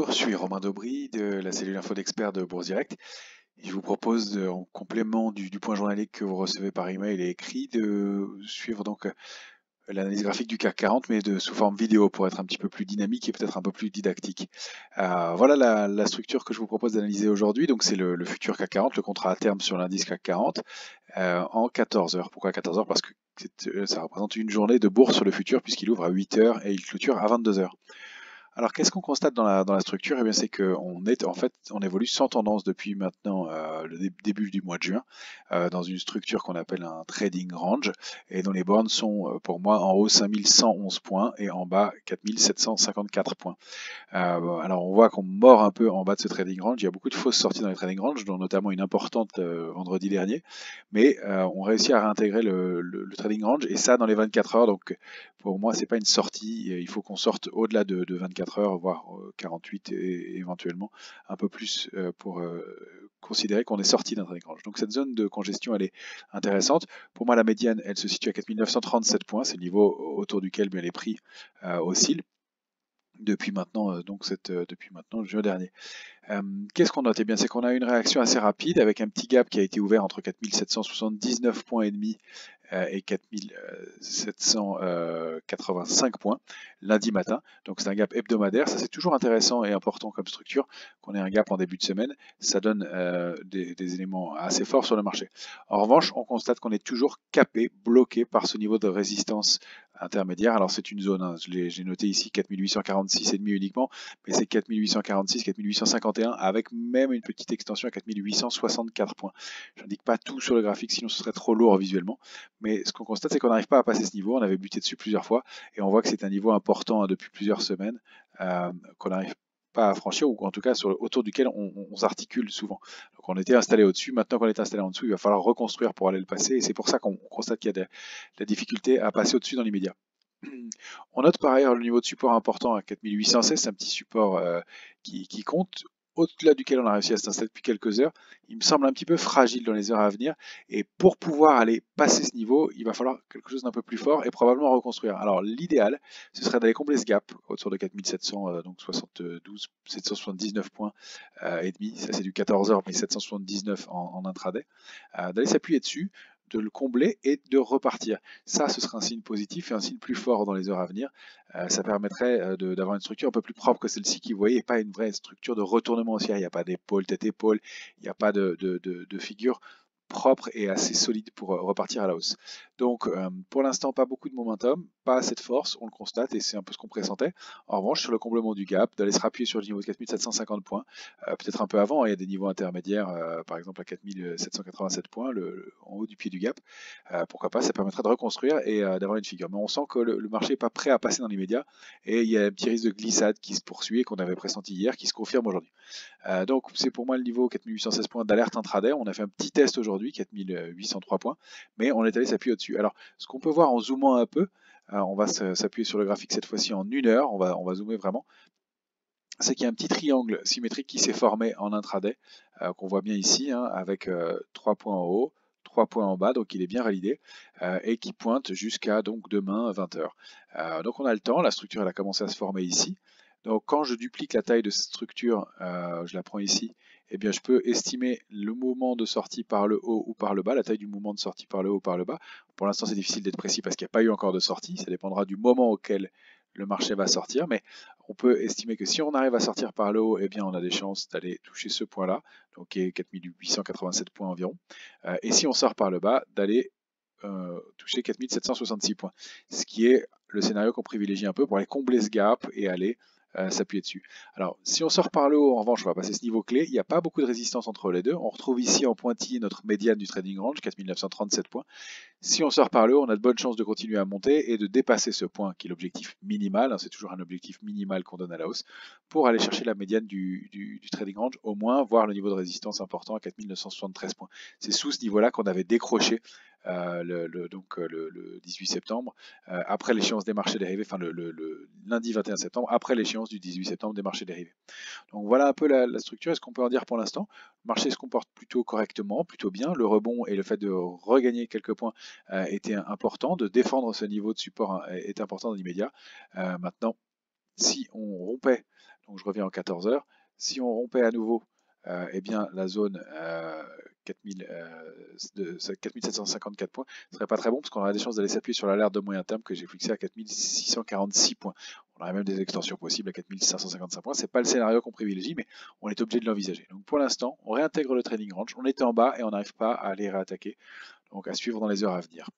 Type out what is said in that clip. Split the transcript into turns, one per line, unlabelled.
Bonjour, je suis Romain Daubry de la cellule info d'experts de Bourse Direct. Et je vous propose, en complément du point journalier que vous recevez par email et écrit, de suivre donc l'analyse graphique du CAC 40, mais sous forme vidéo pour être un petit peu plus dynamique et peut-être un peu plus didactique. Voilà la structure que je vous propose d'analyser aujourd'hui. Donc c'est le futur CAC 40, le contrat à terme sur l'indice CAC 40 en 14 heures. Pourquoi 14 heures? Parce que ça représente une journée de bourse sur le futur puisqu'il ouvre à 8 heures et il clôture à 22 heures. Alors, qu'est-ce qu'on constate dans la structure? Eh bien, c'est on évolue sans tendance depuis maintenant le début du mois de juin, dans une structure qu'on appelle un trading range, et dont les bornes sont pour moi en haut 5111 points et en bas 4754 points. Alors on voit qu'on mord un peu en bas de ce trading range. Il y a beaucoup de fausses sorties dans les trading range, dont notamment une importante vendredi dernier. Mais on réussit à réintégrer le trading range et ça dans les 24 heures. Donc pour moi, c'est pas une sortie. Il faut qu'on sorte au-delà de 24 heures, voire 48 et éventuellement un peu plus pour considérer qu'on est sorti d'un trading range. Donc cette zone de congestion, elle est intéressante. Pour moi, la médiane, elle se situe à 4937 points. C'est le niveau autour duquel les prix oscillent depuis maintenant, depuis maintenant juin dernier. Qu'est-ce qu'on note? Eh bien, c'est qu'on a eu une réaction assez rapide avec un petit gap qui a été ouvert entre 4779 points et demi et 4785 points lundi matin. Donc c'est un gap hebdomadaire. Ça, c'est toujours intéressant et important comme structure qu'on ait un gap en début de semaine. Ça donne des éléments assez forts sur le marché. En revanche, on constate qu'on est toujours capé, bloqué par ce niveau de résistance intermédiaire. Alors c'est une zone, hein, j'ai noté ici 4846,5 uniquement, mais c'est 4846, 4851 avec même une petite extension à 4864 points. Je n'indique pas tout sur le graphique, sinon ce serait trop lourd visuellement. Mais ce qu'on constate, c'est qu'on n'arrive pas à passer ce niveau. On avait buté dessus plusieurs fois et on voit que c'est un niveau important depuis plusieurs semaines qu'on n'arrive pas à franchir, ou en tout cas autour duquel on s'articule souvent. Donc on était installé au-dessus. Maintenant qu'on est installé en dessous, il va falloir reconstruire pour aller le passer. Et c'est pour ça qu'on constate qu'il y a de la difficulté à passer au-dessus dans l'immédiat. On note par ailleurs le niveau de support important à 4816, c'est un petit support qui compte, au-delà duquel on a réussi à s'installer depuis quelques heures. Il me semble un petit peu fragile dans les heures à venir, et pour pouvoir aller passer ce niveau, il va falloir quelque chose d'un peu plus fort et probablement reconstruire. Alors l'idéal, ce serait d'aller combler ce gap autour de 4700, donc 72, 779 points et demi, ça c'est du 14 heures, mais 779 en intraday, d'aller s'appuyer dessus, de le combler et de repartir. Ça, ce serait un signe positif et un signe plus fort dans les heures à venir. Ça permettrait d'avoir une structure un peu plus propre que celle-ci qui, vous voyez, n'est pas une vraie structure de retournement haussière. Il n'y a pas d'épaule, tête-épaule, il n'y a pas de figure propre et assez solide pour repartir à la hausse. Donc pour l'instant, pas beaucoup de momentum, pas assez de force, on le constate et c'est un peu ce qu'on pressentait. En revanche, sur le comblement du gap, d'aller se rappuyer sur le niveau de 4750 points, peut-être un peu avant, il y a des niveaux intermédiaires, par exemple à 4787 points, en haut du pied du gap. Pourquoi pas, ça permettrait de reconstruire et d'avoir une figure. Mais on sent que le marché n'est pas prêt à passer dans l'immédiat et il y a un petit risque de glissade qui se poursuit et qu'on avait pressenti hier, qui se confirme aujourd'hui. Donc c'est pour moi le niveau 4816 points d'alerte intraday. On a fait un petit test aujourd'hui, 4803 points, mais on est allé s'appuyer au-dessus. Alors ce qu'on peut voir en zoomant un peu, on va s'appuyer sur le graphique cette fois-ci en 1 heure, on va zoomer vraiment, c'est qu'il y a un petit triangle symétrique qui s'est formé en intraday, qu'on voit bien ici, hein, avec 3 points en haut, 3 points en bas, donc il est bien validé, et qui pointe jusqu'à donc demain 20h. Donc on a le temps, la structure elle a commencé à se former ici. Donc quand je duplique la taille de cette structure, je la prends ici, eh bien je peux estimer le mouvement de sortie par le haut ou par le bas, la taille du mouvement de sortie par le haut ou par le bas. Pour l'instant c'est difficile d'être précis parce qu'il n'y a pas eu encore de sortie, ça dépendra du moment auquel le marché va sortir, mais on peut estimer que si on arrive à sortir par le haut, eh bien on a des chances d'aller toucher ce point-là, donc qui est 4887 points environ, et si on sort par le bas, d'aller toucher 4766 points, ce qui est le scénario qu'on privilégie un peu pour aller combler ce gap et aller s'appuyer dessus. Alors, si on sort par le haut, en revanche, on va passer ce niveau clé. Il n'y a pas beaucoup de résistance entre les deux. On retrouve ici en pointillé notre médiane du trading range, 4937 points. Si on sort par le haut, on a de bonnes chances de continuer à monter et de dépasser ce point qui est l'objectif minimal, hein, c'est toujours un objectif minimal qu'on donne à la hausse, pour aller chercher la médiane du trading range, au moins voir le niveau de résistance important à 4973 points. C'est sous ce niveau-là qu'on avait décroché le 18 septembre, après l'échéance des marchés dérivés, enfin le lundi 21 septembre, après l'échéance du 18 septembre des marchés dérivés. Donc voilà un peu la structure. Est-ce qu'on peut en dire pour l'instant? Le marché se comporte plutôt correctement, plutôt bien. Le rebond et le fait de regagner quelques points était important. De défendre ce niveau de support est important dans l'immédiat. Maintenant, Si on rompait, donc je reviens en 14 heures, si on rompait à nouveau eh bien, la zone 4754 points, ce serait pas très bon parce qu'on aurait des chances d'aller s'appuyer sur l'alerte de moyen terme que j'ai fixé à 4646 points. On aurait même des extensions possibles à 4555 points. C'est pas le scénario qu'on privilégie, mais on est obligé de l'envisager. Donc pour l'instant, on réintègre le trading range. On était en bas et on n'arrive pas à aller réattaquer. Donc à suivre dans les heures à venir.